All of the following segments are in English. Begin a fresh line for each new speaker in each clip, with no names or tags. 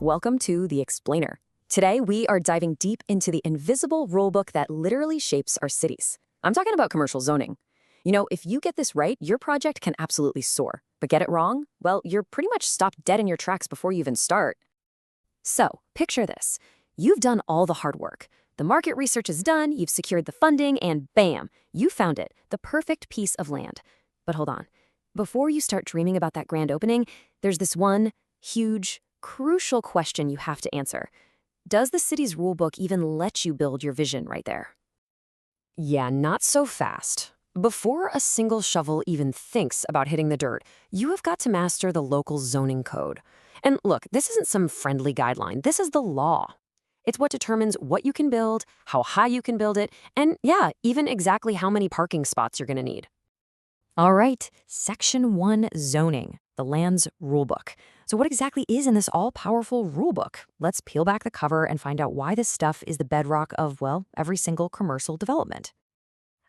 welcome to The Explainer. Today, we are diving deep into the invisible rulebook that literally shapes our cities. I'm talking about commercial zoning. You know, if you get this right, your project can absolutely soar. But get it wrong? Well, you're pretty much stopped dead in your tracks before you even start. So, picture this. You've done all the hard work. The market research is done, you've secured the funding, and bam, you found it, the perfect piece of land. But hold on. Before you start dreaming about that grand opening, there's this one huge, crucial question you have to answer. Does the city's rulebook even let you build your vision right there? Yeah, not so fast. Before a single shovel even thinks about hitting the dirt, you have got to master the local zoning code. And look, this isn't some friendly guideline. This is the law. It's what determines what you can build, how high you can build it, and yeah, even exactly how many parking spots you're going to need. All right, Section 1, Zoning, the land's rulebook. So what exactly is in this all-powerful rulebook? Let's peel back the cover and find out why this stuff is the bedrock of, well, every single commercial development.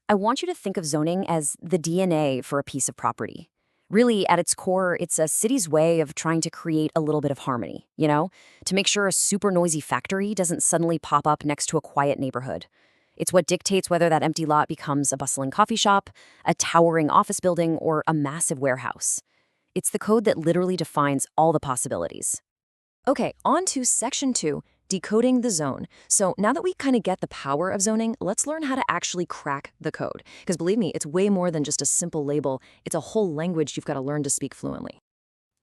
I want you to think of zoning as the DNA for a piece of property. Really, at its core, it's a city's way of trying to create a little bit of harmony, to make sure a super noisy factory doesn't suddenly pop up next to a quiet neighborhood. It's what dictates whether that empty lot becomes a bustling coffee shop, a towering office building, or a massive warehouse. It's the code that literally defines all the possibilities. Okay, on to Section 2, decoding the zone. So now that we kind of get the power of zoning, let's learn how to actually crack the code. Because believe me, it's way more than just a simple label. It's a whole language you've got to learn to speak fluently.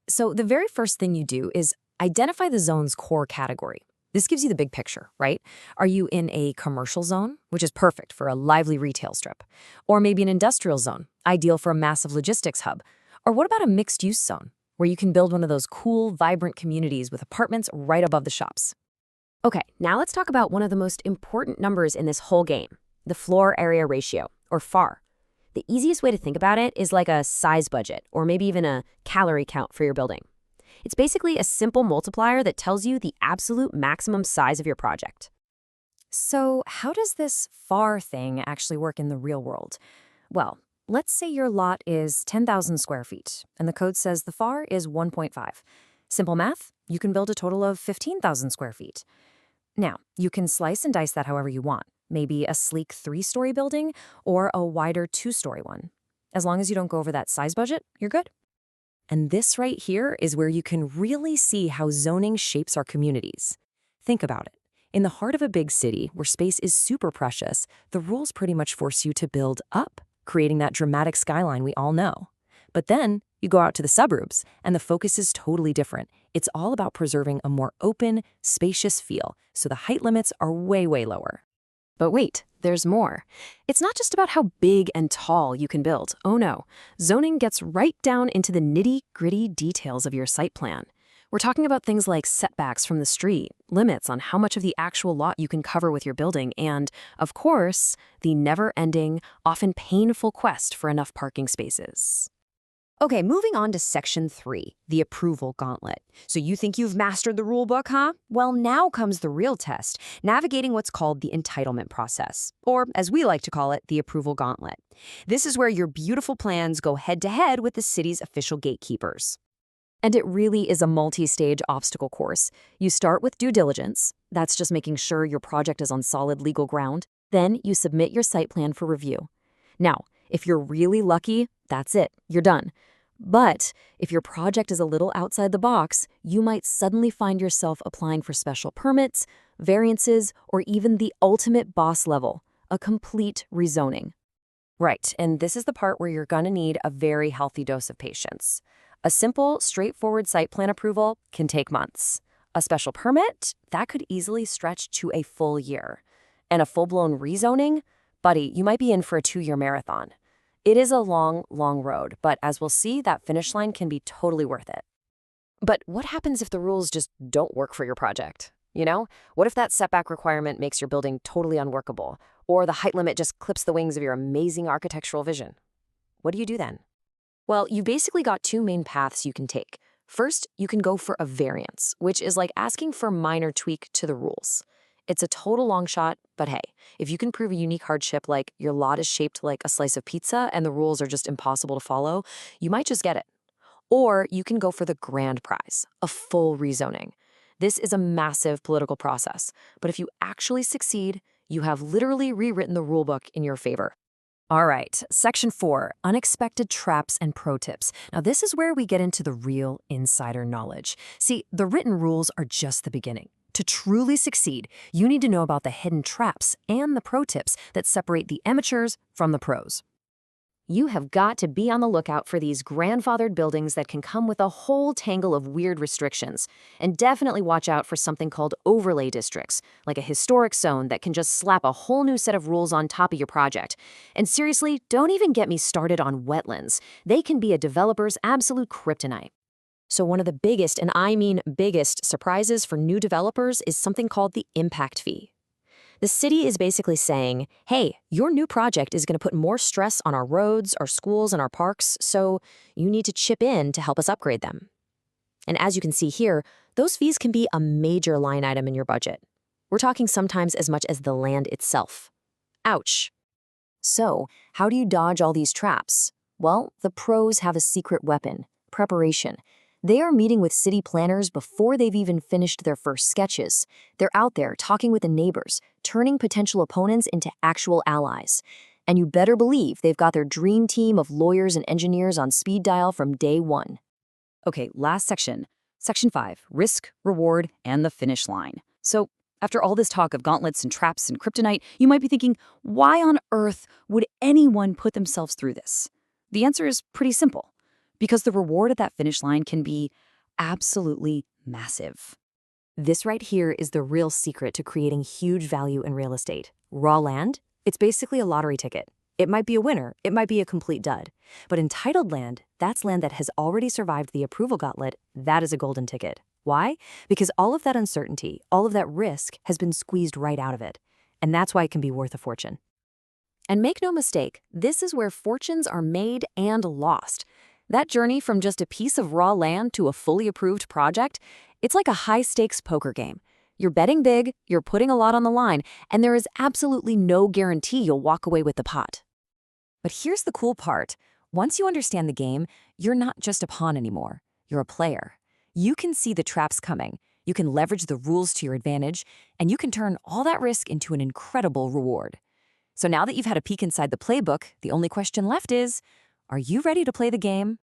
So the very first thing you do is identify the zone's core category. This gives you the big picture, right? Are you in a commercial zone, which is perfect for a lively retail strip? Or maybe an industrial zone, ideal for a massive logistics hub? Or what about a mixed-use zone, where you can build one of those cool, vibrant communities with apartments right above the shops? Okay, now let's talk about one of the most important numbers in this whole game, the floor area ratio, or FAR. The easiest way to think about it is like a size budget, or maybe even a calorie count for your building. It's basically a simple multiplier that tells you the absolute maximum size of your project. So how does this FAR thing actually work in the real world? Well, let's say your lot is 10,000 square feet, and the code says the FAR is 1.5. Simple math, you can build a total of 15,000 square feet. Now, you can slice and dice that however you want, maybe a sleek 3-story building or a wider 2-story one. As long as you don't go over that size budget, you're good. And this right here is where you can really see how zoning shapes our communities. Think about it. In the heart of a big city where space is super precious, the rules pretty much force you to build up, creating that dramatic skyline we all know. But then you go out to the suburbs, and the focus is totally different. It's all about preserving a more open, spacious feel, so the height limits are way, way lower. But wait, there's more. It's not just about how big and tall you can build. Oh no, zoning gets right down into the nitty-gritty details of your site plan. We're talking about things like setbacks from the street, limits on how much of the actual lot you can cover with your building, and, of course, the never-ending, often painful quest for enough parking spaces. Okay, moving on to Section 3, the approval gauntlet. So you think you've mastered the rule book, huh? Well, now comes the real test, navigating what's called the entitlement process, or as we like to call it, the approval gauntlet. This is where your beautiful plans go head-to-head with the city's official gatekeepers. And it really is a multi-stage obstacle course. You start with due diligence. That's just making sure your project is on solid legal ground. Then you submit your site plan for review. Now, if you're really lucky, that's it. You're done. But if your project is a little outside the box, you might suddenly find yourself applying for special permits, variances, or even the ultimate boss level, a complete rezoning. Right, and this is the part where you're going to need a very healthy dose of patience. A simple, straightforward site plan approval can take months. A special permit, that could easily stretch to a full year. And a full-blown rezoning? Buddy, you might be in for a 2-year marathon. It is a long, long road, but as we'll see, that finish line can be totally worth it. But what happens if the rules just don't work for your project? What if that setback requirement makes your building totally unworkable, or the height limit just clips the wings of your amazing architectural vision? What do you do then? Well, you basically got 2 main paths you can take. First, you can go for a variance, which is like asking for a minor tweak to the rules. It's a total long shot, but hey, if you can prove a unique hardship like your lot is shaped like a slice of pizza and the rules are just impossible to follow, you might just get it. Or you can go for the grand prize, a full rezoning. This is a massive political process, but if you actually succeed, you have literally rewritten the rulebook in your favor. All right, Section 4, Unexpected Traps and Pro Tips. Now, this is where we get into the real insider knowledge. See, the written rules are just the beginning. To truly succeed, you need to know about the hidden traps and the pro tips that separate the amateurs from the pros. You have got to be on the lookout for these grandfathered buildings that can come with a whole tangle of weird restrictions. And definitely watch out for something called overlay districts, like a historic zone that can just slap a whole new set of rules on top of your project. And seriously, don't even get me started on wetlands. They can be a developer's absolute kryptonite. So one of the biggest, and I mean biggest, surprises for new developers is something called the impact fee. The city is basically saying, hey, your new project is going to put more stress on our roads, our schools, and our parks, so you need to chip in to help us upgrade them. And as you can see here, those fees can be a major line item in your budget. We're talking sometimes as much as the land itself. Ouch. So, how do you dodge all these traps? Well, the pros have a secret weapon: preparation. They are meeting with city planners before they've even finished their first sketches. They're out there talking with the neighbors, turning potential opponents into actual allies. And you better believe they've got their dream team of lawyers and engineers on speed dial from day one.
Okay, last section. Section 5, Risk, Reward, and the Finish Line. So, after all this talk of gauntlets and traps and kryptonite, you might be thinking, why on earth would anyone put themselves through this? The answer is pretty simple. Because the reward at that finish line can be absolutely massive.
This right here is the real secret to creating huge value in real estate. Raw land? It's basically a lottery ticket. It might be a winner, it might be a complete dud. But entitled land, that's land that has already survived the approval gauntlet, that is a golden ticket. Why? Because all of that uncertainty, all of that risk has been squeezed right out of it. And that's why it can be worth a fortune. And make no mistake, this is where fortunes are made and lost. That journey from just a piece of raw land to a fully approved project, it's like a high-stakes poker game. You're betting big, you're putting a lot on the line, and there is absolutely no guarantee you'll walk away with the pot. But here's the cool part. Once you understand the game, you're not just a pawn anymore. You're a player. You can see the traps coming, you can leverage the rules to your advantage, and you can turn all that risk into an incredible reward. So now that you've had a peek inside the playbook, the only question left is, are you ready to play the game?